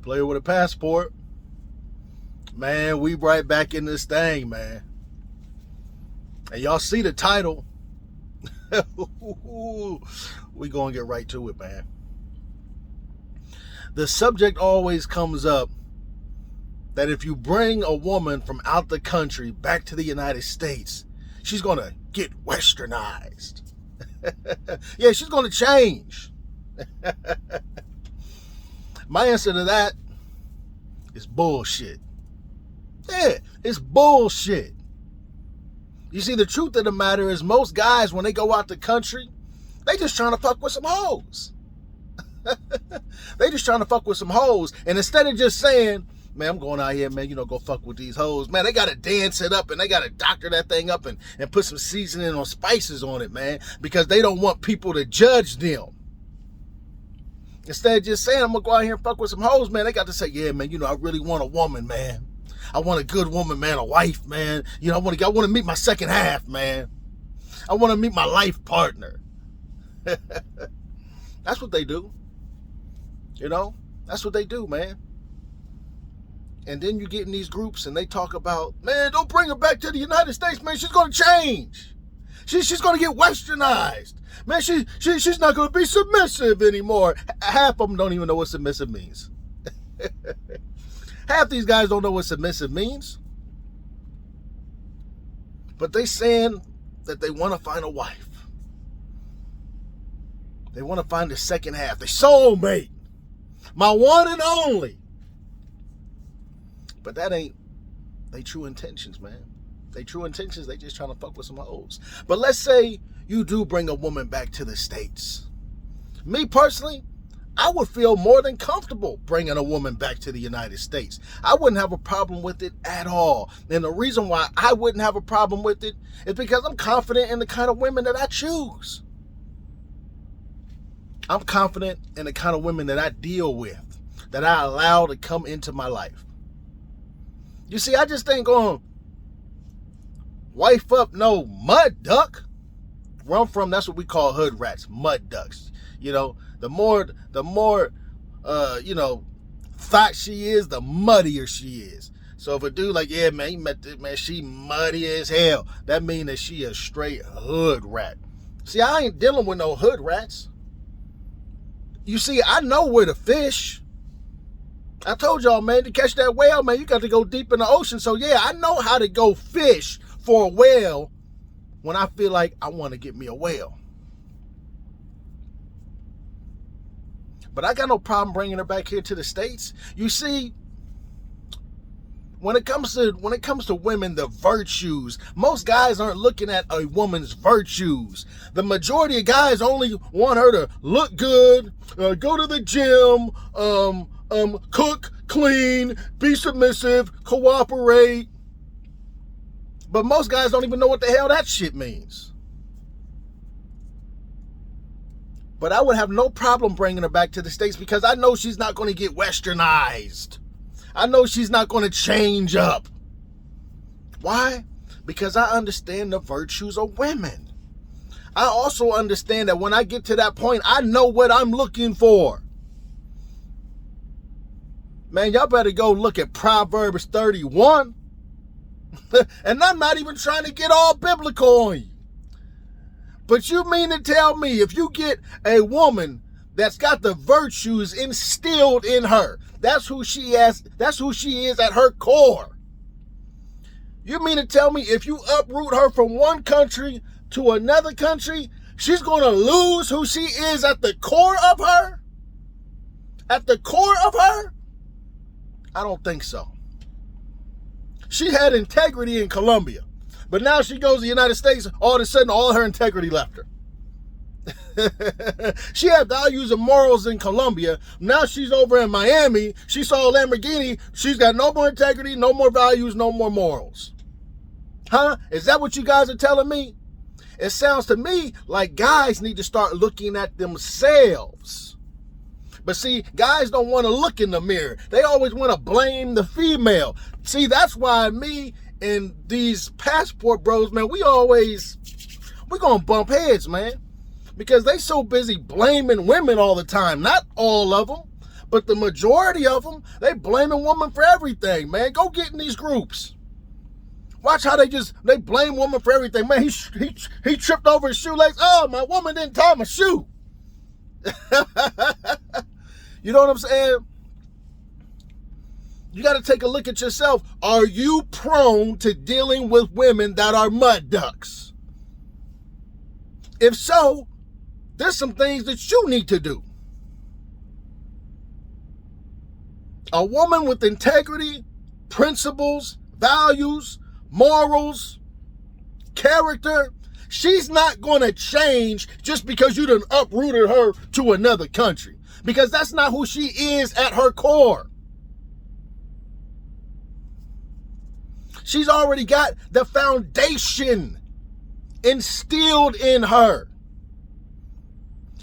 Player with a passport. Man, we right back in this thing, man. And y'all see the title. We gonna get right to it, man. The subject always comes up that if you bring a woman from out the country back to the United States, she's gonna get westernized. Yeah, she's gonna change. My answer to that is bullshit. Yeah, it's bullshit. You see, the truth of the matter is most guys, when they go out the country, they just trying to fuck with some hoes. They just trying to fuck with some hoes. And instead of just saying, man, I'm going out here, man, go fuck with these hoes. Man, they got to dance it up and they got to doctor that thing up and put some seasoning or spices on it, man, because they don't want people to judge them. Instead of just saying, I'm going to go out here and fuck with some hoes, man, they got to say, yeah, man, I really want a woman, man. I want a good woman, man, a wife, man. I want to meet my second half, man. I want to meet my life partner. That's what they do. That's what they do, man. And then you get in these groups and they talk about, man, don't bring her back to the United States, man. She's going to change. She's going to get westernized. Man, she's not going to be submissive anymore. Half of them don't even know what submissive means. Half these guys don't know what submissive means. But they saying that they want to find a wife. They want to find the second half, the soulmate. My one and only. But that ain't they true intentions, man. They true intentions, they just trying to fuck with some hoes. But let's say you do bring a woman back to the States. Me personally, I would feel more than comfortable bringing a woman back to the United States. I wouldn't have a problem with it at all. And the reason why I wouldn't have a problem with it is because I'm confident in the kind of women that I choose. I'm confident in the kind of women that I deal with, that I allow to come into my life. You see, I just ain't going to wife up no mud duck. Where I'm from, that's what we call hood rats, mud ducks. The more thought she is, the muddier she is. So if a dude like, yeah, man, you met this, man, she muddy as hell, that mean that she a straight hood rat. See, I ain't dealing with no hood rats. You see, I know where to fish. I told y'all, man, to catch that whale, man, you got to go deep in the ocean. So yeah, I know how to go fish for a whale when I feel like I want to get me a whale. But I got no problem bringing her back here to the States. You see, when it comes to women, the virtues, most guys aren't looking at a woman's virtues. The majority of guys only want her to look good, go to the gym, cook, clean, be submissive, cooperate. But most guys don't even know what the hell that shit means. But I would have no problem bringing her back to the States because I know she's not going to get westernized. I know she's not going to change up. Why? Because I understand the virtues of women. I also understand that when I get to that point, I know what I'm looking for. Man, y'all better go look at Proverbs 31. And I'm not even trying to get all biblical on you. But you mean to tell me if you get a woman that's got the virtues instilled in her, that's who she is at her core. You mean to tell me if you uproot her from one country to another country, she's going to lose who she is at the core of her? At the core of her? I don't think so. She had integrity in Colombia. But now she goes to the United States, all of a sudden, all her integrity left her. She had values and morals in Colombia. Now she's over in Miami. She saw a Lamborghini. She's got no more integrity, no more values, no more morals. Huh? Is that what you guys are telling me? It sounds to me like guys need to start looking at themselves. But see, guys don't want to look in the mirror. They always want to blame the female. See, that's why me and these passport bros, man, we gonna bump heads, man. Because they so busy blaming women all the time. Not all of them, But the majority of them, they blame a woman for everything, man. Go get in these groups. Watch how they blame woman for everything. Man, he tripped over his shoelace. Oh, my woman didn't tie my shoe. You know what I'm saying? You got to take a look at yourself. Are you prone to dealing with women that are mud ducks? If so, there's some things that you need to do. A woman with integrity, principles, values, morals, character, she's not going to change just because you done uprooted her to another country. Because that's not who she is at her core. She's already got the foundation instilled in her.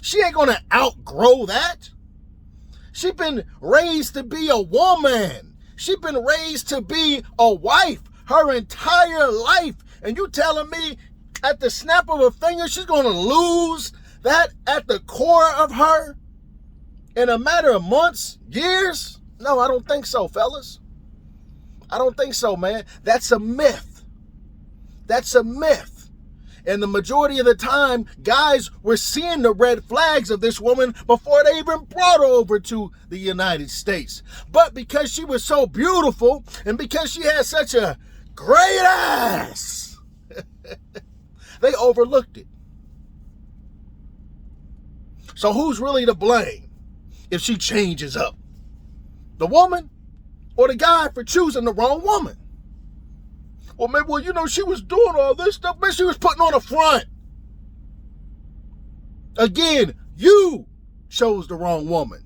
She ain't going to outgrow that. She's been raised to be a woman. She's been raised to be a wife her entire life. And you telling me at the snap of a finger, she's going to lose that at the core of her in a matter of months, years? No, I don't think so, fellas. I don't think so, man. That's a myth. That's a myth. And the majority of the time, guys were seeing the red flags of this woman before they even brought her over to the United States. But because she was so beautiful and because she had such a great ass, they overlooked it. So who's really to blame if she changes up? The woman or the guy for choosing the wrong woman? Well, maybe, well, you know, she was doing all this stuff, man. She was putting on a front. Again, you chose the wrong woman.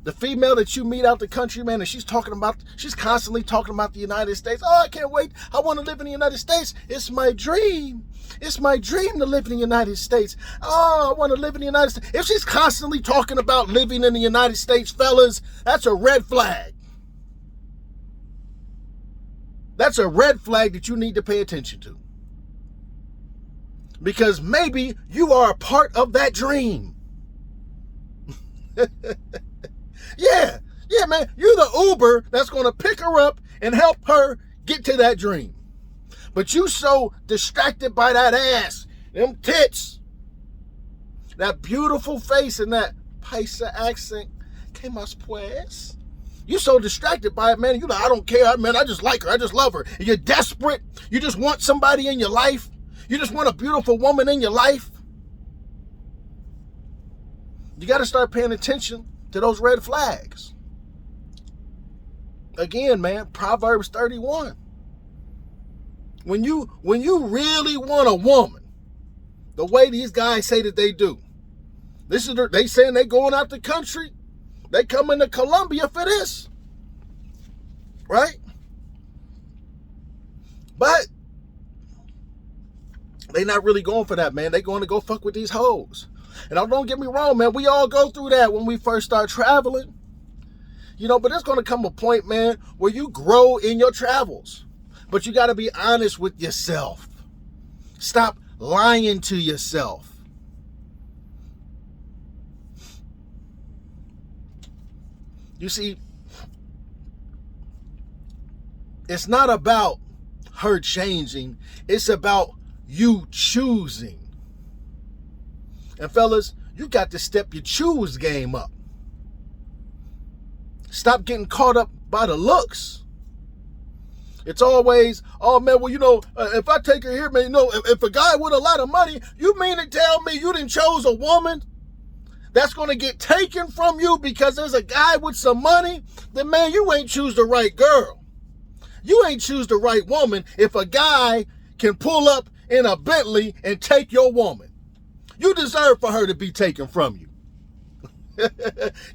The female that you meet out the country, man, and she's constantly talking about the United States. Oh, I can't wait. I want to live in the United States. It's my dream. It's my dream to live in the United States. Oh, I want to live in the United States. If she's constantly talking about living in the United States, fellas, that's a red flag. That's a red flag that you need to pay attention to. Because maybe you are a part of that dream. Yeah, man. You're the Uber that's going to pick her up and help her get to that dream. But you so distracted by that ass, them tits, that beautiful face and that paisa accent. ¿Qué más pues? You're so distracted by it, man. You're like, I don't care, man. I just like her. I just love her. And you're desperate. You just want somebody in your life. You just want a beautiful woman in your life. You got to start paying attention to those red flags. Again, man, Proverbs 31. When you really want a woman, the way these guys say that they do, they saying they going out the country. They come into Colombia for this, right? But they not really going for that, man. They going to go fuck with these hoes. And don't get me wrong, man. We all go through that when we first start traveling. You know, but there's going to come a point, man, where you grow in your travels. But you got to be honest with yourself. Stop lying to yourself. You see, it's not about her changing. It's about you choosing. And fellas, you got to step your choose game up. Stop getting caught up by the looks. It's always, oh man, well, you know, if I take her here, man, you know, if a guy with a lot of money, you mean to tell me you didn't chose a woman that's going to get taken from you because there's a guy with some money? Then, man, you ain't choose the right girl. You ain't choose the right woman if a guy can pull up in a Bentley and take your woman. You deserve for her to be taken from you.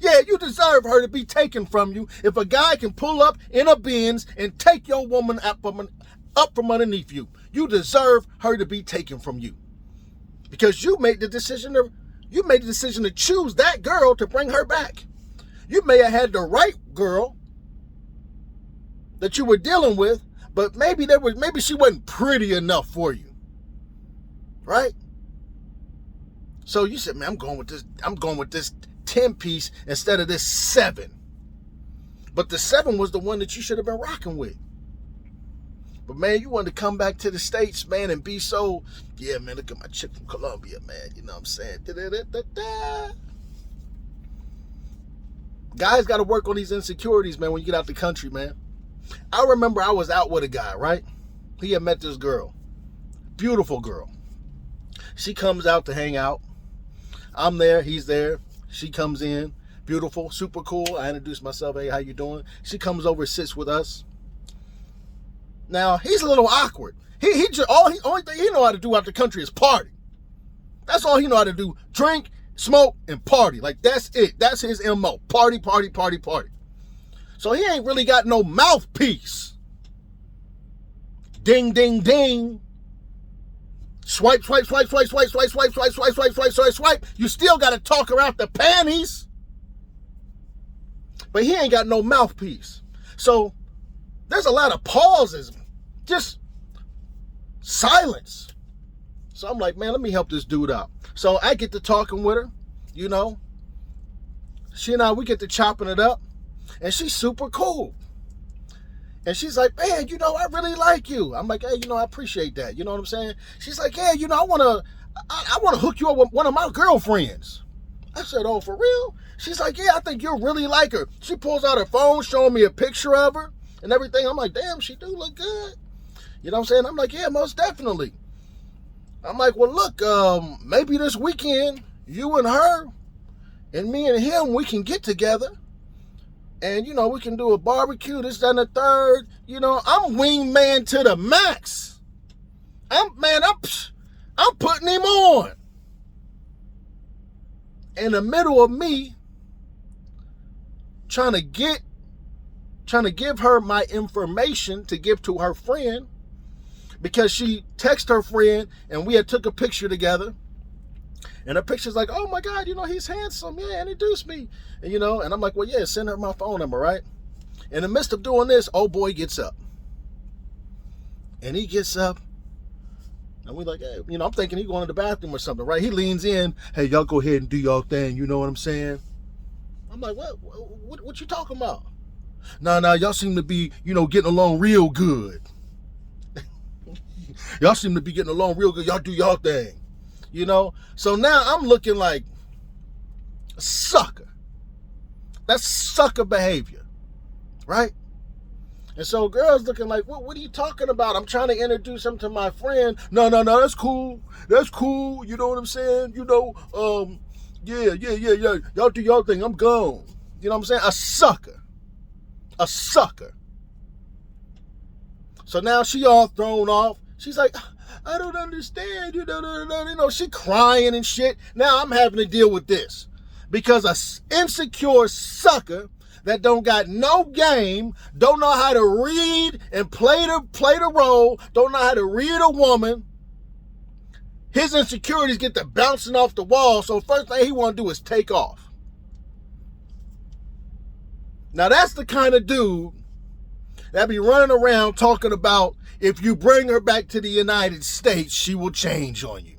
Yeah, you deserve her to be taken from you if a guy can pull up in a Benz and take your woman up from underneath you. You deserve her to be taken from you because you made the decision to choose that girl to bring her back. You may have had the right girl that you were dealing with, but maybe she wasn't pretty enough for you, right? So you said, man, I'm going with this 10-piece instead of this 7. But the 7 was the one that you should have been rocking with. But man, you wanted to come back to the States, man, and be so, yeah, man, look at my chick from Colombia, man. You know what I'm saying? Da-da-da-da-da. Guys got to work on these insecurities, man, when you get out the country, man. I remember I was out with a guy, right? He had met this girl. Beautiful girl. She comes out to hang out. I'm there. He's there. She comes in. Beautiful. Super cool. I introduce myself. Hey, how you doing? She comes over, sits with us. Now, he's a little awkward. Only thing he know how to do out the country is party. That's all he know how to do. Drink, smoke, and party. Like, that's it. That's his MO. Party, party, party, party. So he ain't really got no mouthpiece. Ding, ding, ding. Swipe, swipe, swipe, swipe, swipe, swipe, swipe, swipe, swipe, swipe, swipe, swipe, swipe. You still got to talk her out the panties. But he ain't got no mouthpiece. So there's a lot of pauses. Just silence. So I'm like, man, let me help this dude out. So I get to talking with her, you know. She and I, we get to chopping it up. And she's super cool. And she's like, man, you know, I really like you. I'm like, hey, you know, I appreciate that. You know what I'm saying? She's like, yeah, you know, I want to hook you up with one of my girlfriends. I said, oh, for real? She's like, yeah, I think you'll really like her. She pulls out her phone, showing me a picture of her and everything. I'm like, damn, she do look good. You know what I'm saying? I'm like, yeah, most definitely. I'm like, well, look, maybe this weekend, you and her and me and him, we can get together. And, you know, we can do a barbecue, this, that, and the third. You know, I'm wingman to the max. I'm putting him on. In the middle of me trying to give her my information to give to her friend, because she texted her friend and we had took a picture together. And her picture's like, oh my God, you know, he's handsome. Yeah, introduce me. And, you know, and I'm like, well, yeah, send her my phone number, right? In the midst of doing this, old boy gets up. And he gets up. And we like, hey, you know, I'm thinking he's going to the bathroom or something, right? He leans in. Hey, y'all go ahead and do y'all thing. You know what I'm saying? I'm like, what you talking about? No, y'all seem to be, you know, getting along real good. Y'all seem to be getting along real good. Y'all do y'all thing. You know? So now I'm looking like a sucker. That's sucker behavior. Right? And so girls looking like, what are you talking about? I'm trying to introduce him to my friend. No, that's cool. That's cool. You know what I'm saying? You know, yeah. Y'all do y'all thing. I'm gone. You know what I'm saying? A sucker. A sucker. So now she all thrown off. She's like, I don't understand. You know, she crying and shit. Now I'm having to deal with this because an insecure sucker that don't got no game, don't know how to read and play the role, don't know how to read a woman. His insecurities get to bouncing off the wall. So first thing he want to do is take off. Now that's the kind of dude that be running around talking about if you bring her back to the United States, she will change on you.